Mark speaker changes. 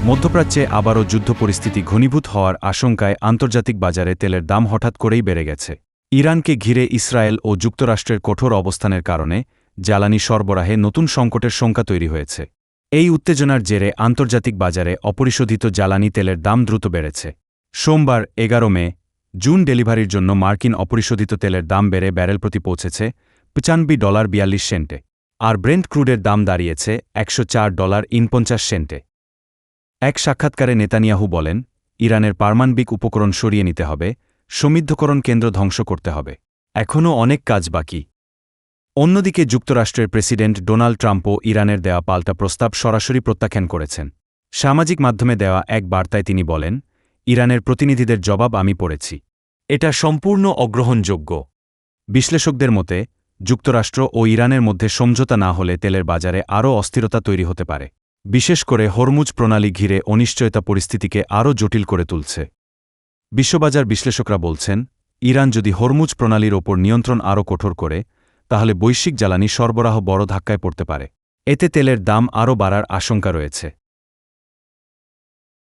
Speaker 1: মধ্যপ্রাচ্যে আবারও যুদ্ধ পরিস্থিতি ঘনীভূত হওয়ার আশঙ্কায় আন্তর্জাতিক বাজারে তেলের দাম হঠাৎ করেই বেড়ে গেছে। ইরানকে ঘিরে ইসরায়েল ও যুক্তরাষ্ট্রের কঠোর অবস্থানের কারণে জ্বালানি সরবরাহে নতুন সংকটের শঙ্কা তৈরি হয়েছে। এই উত্তেজনার জেরে আন্তর্জাতিক বাজারে অপরিশোধিত জ্বালানি তেলের দাম দ্রুত বেড়েছে। সোমবার ১১ মে জুন ডেলিভারির জন্য মার্কিন অপরিশোধিত তেলের দাম বেড়ে ব্যারেল প্রতি পৌঁছেছে $95.42, আর ব্রেন্ট ক্রুডের দাম দাঁড়িয়েছে $104.49। এক সাক্ষাৎকারে নেতানিয়াহু বলেন, ইরানের পারমাণবিক উপকরণ সরিয়ে নিতে হবে, সমৃদ্ধকরণ কেন্দ্র ধ্বংস করতে হবে। এখনও অনেক কাজ বাকি। অন্যদিকে যুক্তরাষ্ট্রের প্রেসিডেন্ট ডোনাল্ড ট্রাম্পও ইরানের দেওয়া পাল্টা প্রস্তাব সরাসরি প্রত্যাখ্যান করেছেন। সামাজিক মাধ্যমে দেওয়া এক বার্তায় তিনি বলেন, ইরানের প্রতিনিধিদের জবাব আমি পড়েছি। এটা সম্পূর্ণ অগ্রহণযোগ্য। বিশ্লেষকদের মতে, যুক্তরাষ্ট্র ও ইরানের মধ্যে সমঝোতা না হলে তেলের বাজারে আরও অস্থিরতা তৈরি হতে পারে। বিশেষ করে হরমুজ প্রণালী ঘিরে অনিশ্চয়তা পরিস্থিতিকে আরও জটিল করে তুলছে। বিশ্ববাজার বিশ্লেষকরা বলছেন, ইরান যদি হরমুজ প্রণালীর ওপর নিয়ন্ত্রণ আরও কঠোর করে, তাহলে বৈশ্বিক জ্বালানি সরবরাহ বড় ধাক্কায় পড়তে পারে। এতে তেলের দাম আরও বাড়ার আশঙ্কা রয়েছে।